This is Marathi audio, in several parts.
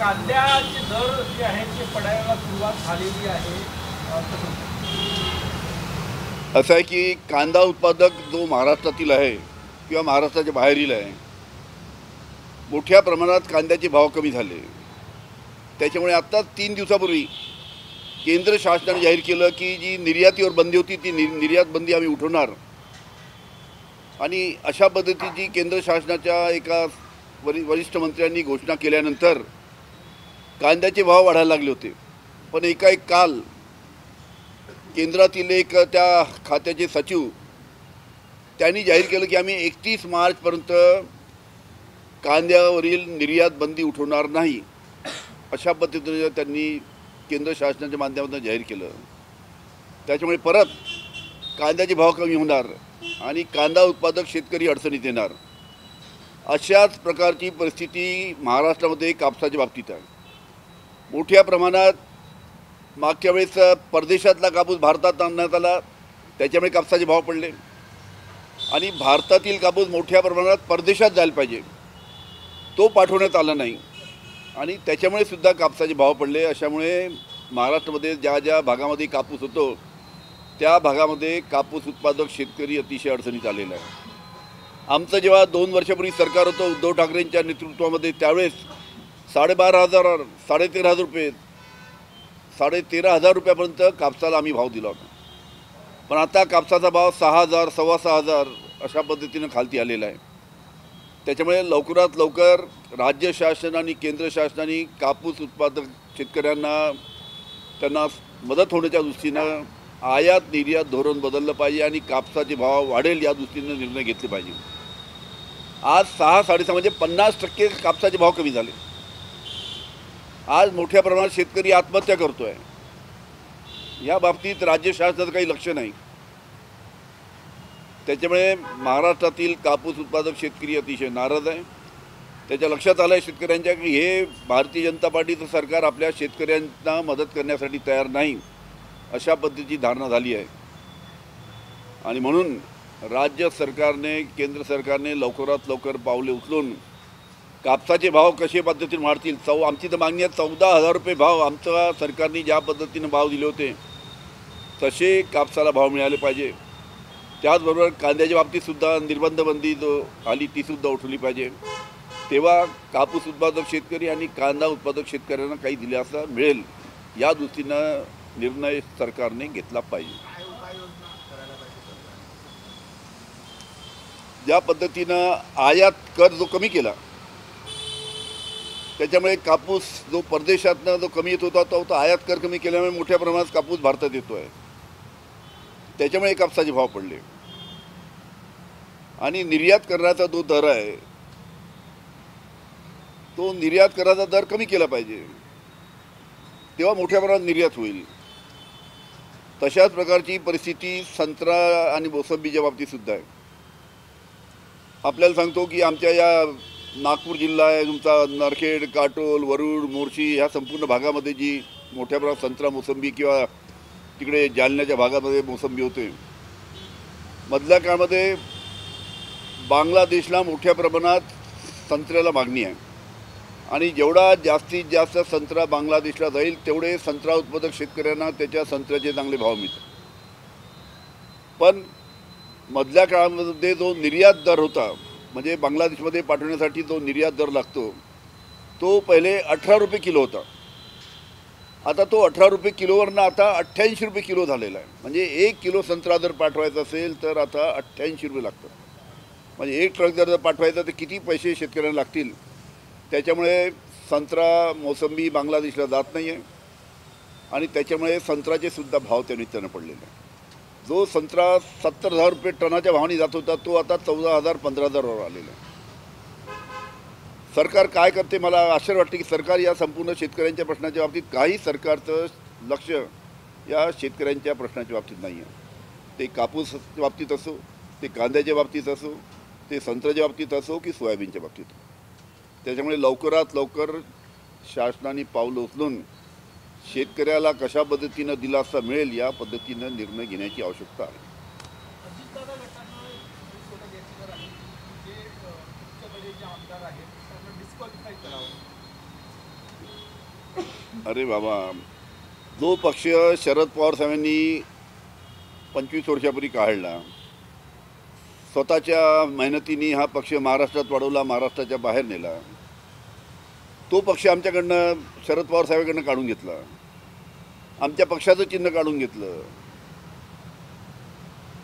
कांद्याचे दर जे आहेत ते पडायला सुरुवात झालेली आहे. असं आहे की कांदा उत्पादक जो महाराष्ट्रातील आहे किंवा महाराष्ट्राच्या बाहेरील आहे, मोठ्या प्रमाणात कांद्याचे भाव कमी झाले. त्याच्यामुळे आत्ताच 3 दिवसापूर्वी केंद्र शासनाने जाहीर केलं की जी निर्यातीवर बंदी होती ती निर्यात बंदी आम्ही उठवणार. आणि अशा पद्धतीची केंद्र शासनाच्या एका वरिष्ठ मंत्र्यांनी घोषणा केल्यानंतर कांद्याचे भाव वाढायला लागले होते. पण एकाएक काल केंद्रातील एक त्या खात्याचे सचिव त्यांनी जाहीर केलं की आम्ही 31 मार्चपर्यंत कांद्यावरील निर्यात बंदी उठवणार नाही. अशा पद्धतीने त्यांनी केंद्र शासनाच्या माध्यमातून जाहीर केलं. त्याच्यामुळे परत कांद्याचे भाव कमी होणार आणि कांदा उत्पादक शेतकरी अडचणीत येणार. अशाच प्रकारची परिस्थिती महाराष्ट्रामध्ये कापसाच्या बाबतीत आहे. मोठ्या प्रमाणात मागच्या वेळेस परदेशातला कापूस भारतात आणण्यात आला, त्याच्यामुळे कापसाचे भाव पडले. आणि भारतातील कापूस मोठ्या प्रमाणात परदेशात जायला पाहिजे तो पाठवण्यात आला नाही आणि त्याच्यामुळे सुद्धा कापसाचे भाव पडले. अशामुळे महाराष्ट्रामध्ये ज्या ज्या भागामध्ये कापूस होतो त्या भागामध्ये कापूस उत्पादक शेतकरी अतिशय अडचणीत आलेला आहे. आमचं जेव्हा 2 वर्षापूर्वी सरकार होतं उद्धव ठाकरेंच्या नेतृत्वामध्ये, त्यावेळेस 12,500 13,500 रुपये 13,500 रुपयापर्यंत कापसाला आम्ही भाव दिला होता. पण आता कापसाचा भाव 6,000 6,500 अशा पद्धतीनं खालती आलेला आहे. त्याच्यामुळे लवकरात लवकर राज्य शासन आणि केंद्र शासनाने कापूस उत्पादक शेतकऱ्यांना त्यांना मदत होण्याच्या दृष्टीनं आयात निर्यात धोरण बदललं पाहिजे आणि कापसाचे भाव वाढेल या दृष्टीनं निर्णय घेतले पाहिजे. आज 6-6.5 म्हणजे 50% कापसाचे भाव कमी झाले. आज मोठ्या प्रमाणात शेतकरी आत्महत्या करतो आहे. या बाबतीत राज्य शासनाचं काही लक्ष नाही. त्याच्यामुळे महाराष्ट्रातील कापूस उत्पादक शेतकरी अतिशय नाराज आहे. त्याच्या लक्षात आलं आहे शेतकऱ्यांच्या की हे भारतीय जनता पार्टीचं सरकार आपल्या शेतकऱ्यांना मदत करण्यासाठी तयार नाही, अशा पद्धतीची धारणा झाली आहे. आणि म्हणून राज्य सरकारने केंद्र सरकारने लवकरात लवकर पावले उचलून कापसाचे भाव कशा पद्धतीने वाढतील. आमची तर मागणी आहे 14,000 रुपये भाव. आमच्या सरकारने ज्या पद्धतीने भाव दिले होते तसे कापसाला भाव मिळाले पाहिजे. त्याचबरोबर कांद्याच्या बाबतीतसुद्धा निर्बंधबंदी जो आली तीसुद्धा उठवली पाहिजे. तेव्हा कापूस उत्पादक शेतकरी आणि कांदा उत्पादक शेतकऱ्यांना काही दिलासा मिळेल या दृष्टीनं निर्णय सरकारने घेतला पाहिजे. ज्या पद्धतीनं आयात कर जो कमी केला त्याच्यामुळे कापूस जो परदेशातनं जो कमी येत होता तो आयात कर कमी केल्यामुळे मोठ्या प्रमाणात कापूस भारतात येतो आहे. त्याच्यामुळे कापसाचे भाव पडले. आणि निर्यात करण्याचा जो दर आहे तो निर्यात करायचा दर कमी केला पाहिजे, तेव्हा मोठ्या प्रमाणात निर्यात होईल. तशाच प्रकारची परिस्थिती संत्रा आणि मोसंबीच्या बाबतीतसुद्धा आहे. आपल्याला सांगतो की आमच्या या नागपूर जिल्हा आहे तुमचा, नरखेड, काटोल, वरुड, मोर्शी ह्या संपूर्ण भागामध्ये जी मोठ्या प्रमाणात संत्रा मोसंबी किंवा तिकडे जालन्याच्या भागामध्ये मोसंबी होते, मधल्या काळामध्ये बांगलादेशला मोठ्या प्रमाणात संत्र्याला मागणी आहे. आणि जेवढा जास्तीत जास्त संत्रा बांगलादेशला जाईल तेवढे संत्रा उत्पादक शेतकऱ्यांना त्याच्या संत्र्याचे चांगले भाव मिळतात. पण मधल्या काळामध्ये जो निर्यात दर होता, म्हणजे बांगलादेशमध्ये पाठवण्यासाठी जो निर्यात दर लागतो तो पहिले 18 रुपये किलो होता. आता तो 18 रुपये किलोवरनं आता 88 रुपये किलो झालेला आहे. म्हणजे 1 किलो संत्रा जर पाठवायचा असेल तर आता 88 रुपये लागतात. म्हणजे एक ट्रक जर पाठवायचा तर किती पैसे शेतकऱ्यांना लागतील. त्याच्यामुळे संत्रा मोसंबी बांगलादेशला जात नाही आहे आणि त्याच्यामुळे संत्र्याचे सुद्धा भाव त्या निमित्तानं पडलेले आहे. जो संत्रा 70,000 रुपये टनाच्या भावाने जात होता तो आता 14,000 15,000वर आलेला आहे. सरकार काय करते मला आश्चर्य वाटते की सरकार या संपूर्ण शेतकऱ्यांच्या प्रश्नाच्या बाबतीत काही सरकारचं लक्ष या शेतकऱ्यांच्या प्रश्नाच्या बाबतीत नाही आहे. ते कापूसच्या बाबतीत असो, ते कांद्याच्या बाबतीत असो, ते संत्र्याच्या बाबतीत असो की सोयाबीनच्या बाबतीत. त्याच्यामुळे लवकरात लवकर शासनाने पावलं उचलून शेतकऱ्याला कशा पद्धतीनं दिलासा मिळेल या पद्धतीनं निर्णय घेण्याची आवश्यकता आहे. अरे बाबा, जो पक्ष शरद पवार साहेबांनी 25 वर्षापूर्वी काढला, स्वतःच्या मेहनतीने हा पक्ष महाराष्ट्रात वाढवला, महाराष्ट्राच्या बाहेर नेला, तो पक्ष आमच्याकडनं शरद पवार साहेबांकडनं काढून घेतला, आमच्या पक्षाचं चिन्ह काढून घेतलं,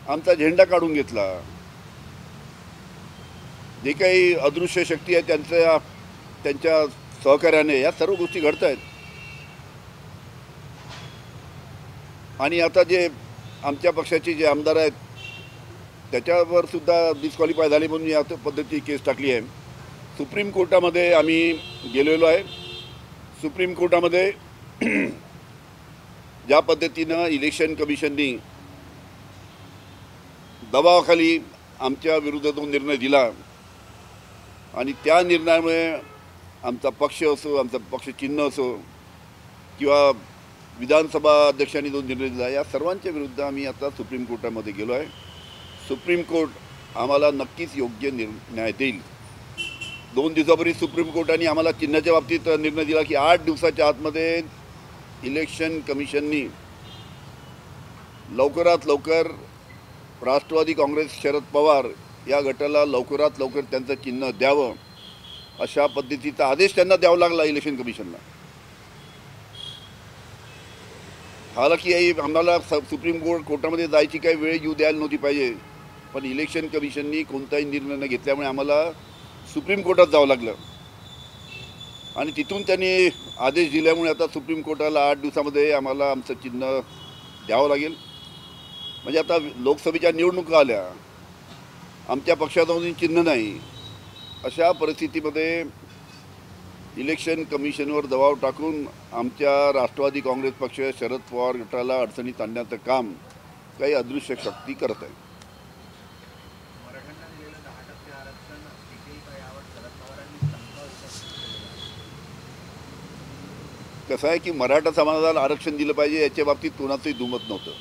आमचा झेंडा काढून घेतला. जे काही अदृश्य शक्ती आहे त्यांच्या सहकार्याने या सर्व गोष्टी घडत आहेत. आणि आता जे आमच्या पक्षाचे जे आमदार आहेत त्याच्यावर सुद्धा डिस्क्वालिफाय झाले म्हणून या पद्धतीची केस टाकली आहे. सुप्रीम कोर्टामध्ये आम्ही गेलेलो आहे. सुप्रीम कोर्टामध्ये ज्या पद्धतीनं इलेक्शन कमिशननी दबावाखाली आमच्या विरुद्ध तो निर्णय दिला आणि त्या निर्णयामुळे आमचा पक्ष असो, आमचा पक्ष चिन्ह असो किंवा विधानसभा अध्यक्षांनी जो निर्णय दिला, या सर्वांच्या विरुद्ध आम्ही आता सुप्रीम कोर्टामध्ये गेलो आहे. सुप्रीम कोर्ट आम्हाला नक्कीच योग्य न्याय देईल. 2 दिवसापूर्वी सुप्रीम कोर्टाने आम्हाला चिन्हाच्या बाबतीत निर्णय दिला की 8 दिवसाच्या आतमध्ये इलेक्शन कमिशननी लवकरात लवकर राष्ट्रवादी काँग्रेस शरद पवार या गटाला लवकरात लवकर त्यांचं चिन्ह द्यावं अशा पद्धतीचा आदेश त्यांना द्यावा लागला इलेक्शन कमिशनला. हालाकी आम्हाला सुप्रीम कोर्टामध्ये जायची काही वेळ येऊ द्यायला नव्हती पाहिजे, पण इलेक्शन कमिशननी कोणताही निर्णय न घेतल्यामुळे आम्हाला सुप्रीम कोर्टात जावं लागलं आणि तिथून त्यांनी आदेश दिल्यामुळे आता सुप्रीम कोर्टाला 8 दिवसामध्ये आम्हाला आमचं चिन्ह द्यावं लागेल. म्हणजे आता लोकसभेच्या निवडणुका आल्या, आमच्या पक्षाचं चिन्ह नाही, अशा परिस्थितीमध्ये इलेक्शन कमिशनवर दबाव टाकून आमच्या राष्ट्रवादी काँग्रेस पक्ष शरद पवार गटाला अडचणीत आणण्याचं काम काही अदृश्य शक्ती करत आहे. कसं आहे की मराठा समाजाला आरक्षण दिलं पाहिजे याच्या बाबतीत कोणाचंही दुमत नव्हतं.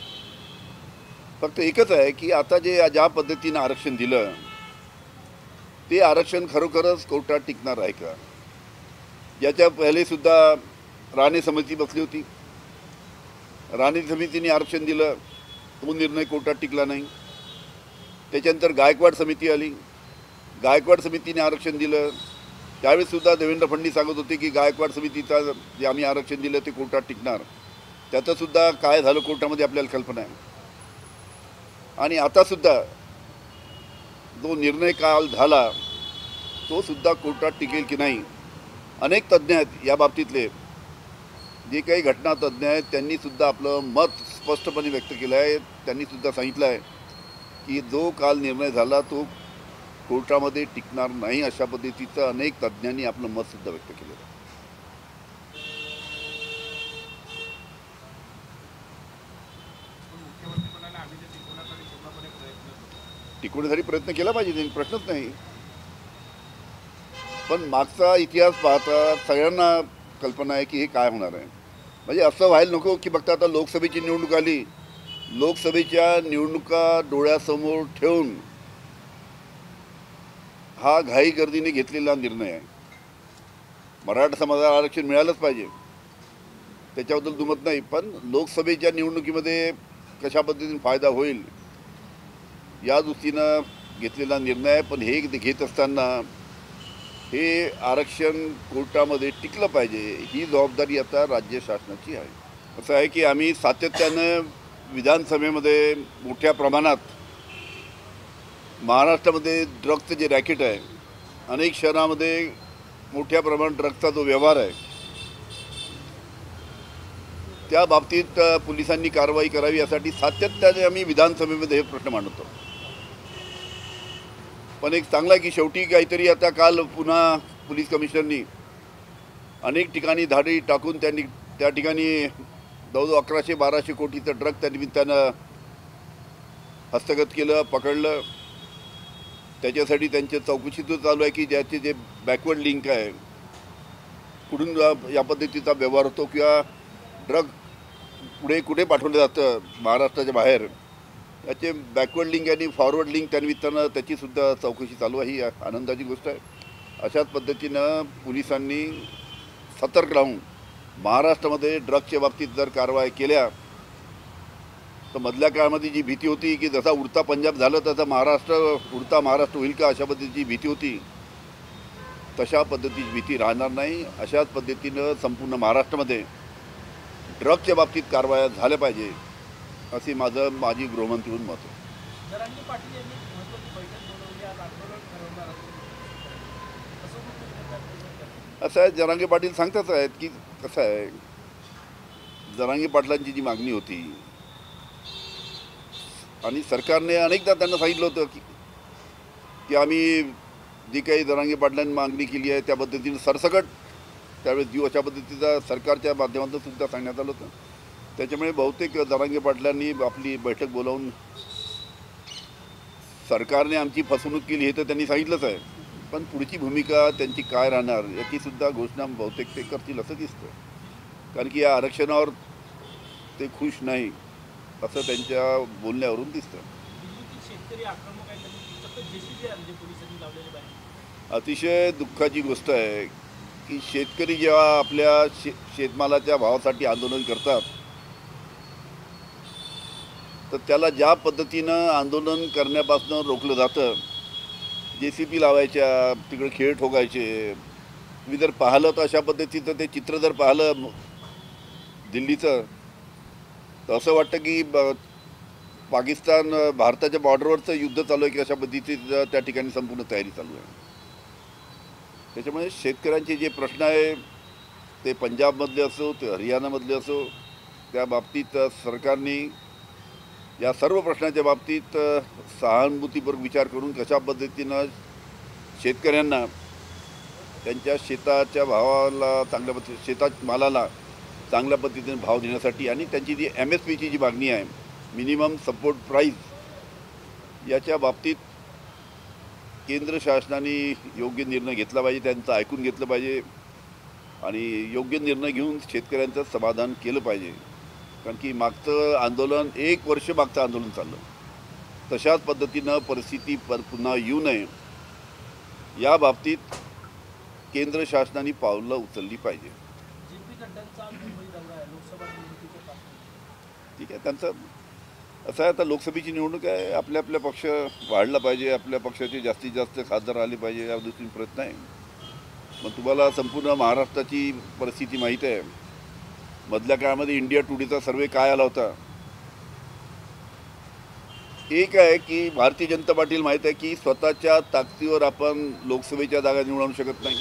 फक्त एकच आहे की आता ज्या पद्धतीनं आरक्षण दिलं ते आरक्षण खरोखरच कोर्टात टिकणार आहे का? याच्या पहिलेसुद्धा राणे समिती बसली होती. राणे समितीने आरक्षण दिलं, तो निर्णय कोर्टात टिकला नाही. त्याच्यानंतर गायकवाड समिती आली, गायकवाड समितीने आरक्षण दिलं. त्यावेळेसुद्धा देवेंद्र फडणवीस सांगत होते की गायकवाड समितीचा जे आम्ही आरक्षण दिलं ते कोर्टात टिकणार. त्याचंसुद्धा काय झालं कोर्टामध्ये आपल्याला कल्पना आहे. आणि आतासुद्धा जो निर्णय काल झाला तो सुद्धा कोर्टात टिकेल की नाही. अनेक तज्ज्ञ आहेत या बाबतीतले, जे काही घटना तज्ज्ञ आहेत त्यांनीसुद्धा आपलं मत स्पष्टपणे व्यक्त केलं आहे. त्यांनीसुद्धा सांगितलं आहे की जो काल निर्णय झाला तो कोर्टामध्ये टिकणार नाही, अशा पद्धतीचं अनेक तज्ज्ञांनी आपलं मतसुद्धा व्यक्त केलं आहे. टिकवण्यासाठी प्रयत्न केला पाहिजे, प्रश्नच नाही. पण मागचा इतिहास पाहता सगळ्यांना कल्पना आहे की हे काय होणार आहे. म्हणजे असं व्हायला नको की फक्त आता लोकसभेची निवडणूक आली, लोकसभेच्या निवडणुका डोळ्यासमोर ठेवून हा घाई गर्दीने घेतलेला निर्णय आहे. मराठा समाजाला आरक्षण मिळालंच पाहिजे, त्याच्याबद्दल दुमत नाही. पण लोकसभेच्या निवडणुकीमध्ये कशा पद्धतीने फायदा होईल या दृष्टीनं घेतलेला निर्णय आहे. पण हे घेत असताना हे आरक्षण कोर्टामध्ये टिकलं पाहिजे, ही जबाबदारी आता राज्य शासनाची आहे. असं आहे की आम्ही सातत्यानं विधानसभेमध्ये मोठ्या प्रमाणात महाराष्ट्रामध्ये ड्रग्सचं जे रॅकेट आहे, अनेक शहरामध्ये मोठ्या प्रमाणात ड्रग्सचा जो व्यवहार आहे, त्या बाबतीत पोलिसांनी कारवाई करावी यासाठी सातत्याने आम्ही विधानसभेमध्ये हे प्रश्न मांडतो. पण एक चांगला आहे की शेवटी काहीतरी आता काल पुन्हा पोलीस कमिशनरनी अनेक ठिकाणी धाडी टाकून त्यांनी त्या ठिकाणी जवळजवळ 1100-1200 कोटीचं ड्रग त्या निमित्तानं हस्तगत केलं, पकडलं. त्याच्यासाठी त्यांच्या चौकशीचं चालू आहे की ज्याचे जे बॅकवर्ड लिंक आहे, कुठून या पद्धतीचा व्यवहार होतो किंवा ड्रग पुढे कुठे पाठवलं जातं महाराष्ट्राच्या बाहेर, त्याचे बॅकवर्ड लिंक आणि फॉरवर्ड लिंक त्यानिमित्तानं त्याचीसुद्धा चौकशी चालू आहे. ही आनंदाची गोष्ट आहे. अशाच पद्धतीनं पोलिसांनी सतर्क राहून महाराष्ट्रामध्ये ड्रग्सच्या बाबतीत जर कारवाई केल्या तर मधल्या काळामध्ये जी भीती होती की जसा उडता पंजाब झालं तसा उडता महाराष्ट्र होईल का अशा पद्धतीची भीती होती, तशा पद्धतीची भीती राहणार नाही. अशाच पद्धतीनं संपूर्ण महाराष्ट्रामध्ये ड्रग्सच्या बाबतीत कारवाया झाल्या पाहिजे असे माझी गृहमंत्री म्हणून मत आहे. जरांगे पाटील यांनी महत्त्वाची बैठक बोलावली, आज आंदोलन ठरवणार असं आहे. जरांगे पाटील सांगताच आहेत की कसं आहे, जरांगे पाटलांची जी मागणी होती आणि सरकारने अनेकदा त्यांना सांगितलं होतं की आम्ही जी काही जरांगे पाटलांनी मागणी केली आहे त्या पद्धतीने सरसकट त्यावेळेस देऊ अशा पद्धतीचा सरकारच्या माध्यमातून सुद्धा सांगण्यात आलं होतं. त्याच्यामुळे बहुतेक जरांगे पाटलांनी आपली बैठक बोलावून सरकारने आमची फसवणूक केली हे तर त्यांनी सांगितलंच आहे, पण पुढची भूमिका त्यांची काय राहणार याची सुद्धा घोषणा बहुतेक ते करतील असं दिसतं. कारण की या आरक्षणावर ते खुश नाही असं त्यांच्या बोलण्यावरून दिसतं. शेतकरी आक्रमक आहेत, अतिशय दुःखाची गोष्ट आहे की शेतकरी जेव्हा आपल्या शेतमालाच्या भावासाठी आंदोलन करतात तर त्याला ज्या पद्धतीनं आंदोलन करण्यापासून रोखलं जातं, JCB लावायच्या, तिकडे खेळ ठोकायचे. मी जर पाहिलं तर अशा पद्धतीचं ते चित्र जर पाहिलं दिल्लीचं तर असं वाटतं की पाकिस्तान भारताच्या बॉर्डरवरचं युद्ध चालू आहे की अशा पद्धतीचं त्या ठिकाणी संपूर्ण तयारी चालू आहे. त्याच्यामुळे शेतकऱ्यांचे जे प्रश्न आहे ते पंजाबमधले असो ते हरियाणामधले असो, त्या बाबतीत सरकारने या सर्व प्रश्नाच्या बाबतीत सहानुभूतीपूर्वक विचार करून कशा पद्धतीनं शेतकऱ्यांना त्यांच्या शेताच्या भावाला चांगल्या पद्धतीने शेतात मालाला चांगल्या पद्धतीने भाव देण्यासाठी आणि त्यांची जी MSPची जी मागणी आहे मिनिमम सपोर्ट प्राईस, याच्या बाबतीत केंद्र शासनाने योग्य निर्णय घेतला पाहिजे, त्यांचं ऐकून घेतलं पाहिजे आणि योग्य निर्णय घेऊन शेतकऱ्यांचं समाधान केलं पाहिजे. कारण की मागचं आंदोलन 1 वर्ष मागचं आंदोलन चाललं, तशाच पद्धतीनं परिस्थिती पुन्हा येऊ नये या बाबतीत केंद्र शासनाने पावलं उचलली पाहिजे. ठीक आहे, त्यांचं असं आहे आता लोकसभेची निवडणूक आहे, आपल्या पक्ष वाढला पाहिजे, आपल्या पक्षाचे जास्तीत जास्त खासदार आले पाहिजे या दृष्टीने प्रयत्न आहे. मग तुम्हाला संपूर्ण महाराष्ट्राची परिस्थिती माहीत आहे. मधल्या काळामध्ये इंडिया टुडेचा सर्वे काय आला होता, एक आहे की भारतीय जनता पार्टीला माहीत आहे की स्वतःच्या ताकदीवर आपण लोकसभेच्या जागा निवडू शकत नाही,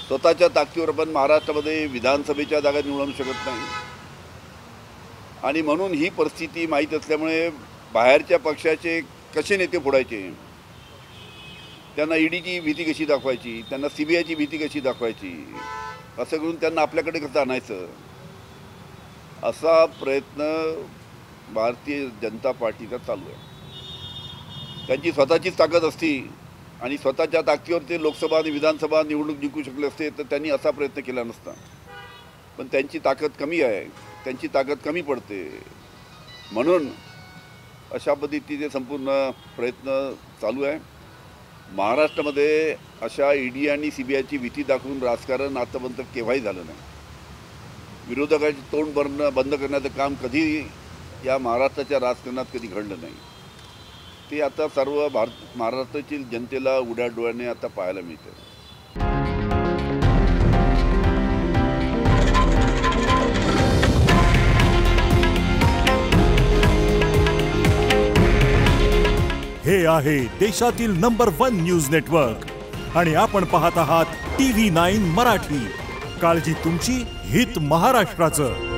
स्वतःच्या ताकदीवर आपण महाराष्ट्रामध्ये विधानसभेच्या जागा निवडू शकत नाही. आणि म्हणून ही परिस्थिती माहीत असल्यामुळे बाहेरच्या पक्षाचे कसे नेते फोडायचे, त्यांना EDची भीती कशी दाखवायची, त्यांना CBIची भीती कशी दाखवायची, असं करून त्यांना आपल्याकडे कसं आणायचं, असा प्रयत्न भारतीय जनता पार्टीचा चालू आहे. त्यांची स्वतःचीच ताकद असती आणि स्वतःच्या ताकदीवर ते लोकसभा आणि विधानसभा निवडणूक जिंकू शकले असते तर त्यांनी असा प्रयत्न केला नसता. पण त्यांची ताकद कमी आहे, त्यांची ताकद कमी पडते, म्हणून अशा पद्धतीचे संपूर्ण प्रयत्न चालू आहे. महाराष्ट्रामध्ये अशा ED आणि CBIची भीती दाखवून राजकारण आतापर्यंत केव्हाही झालं नाही. विरोधकाचे तोंड बंद करण्याचं काम कधी या महाराष्ट्राच्या राजकारणात कधी घडलं नाही. ते आता सर्व महाराष्ट्रातील जनतेला उघड्या डोळ्याने आता पाहायला मिळतं. हे आहे देशातील नंबर 1 न्यूज नेटवर्क आणि आपण पाहत आहात TV9 मराठी. काळजी तुमची, हित महाराष्ट्राचं.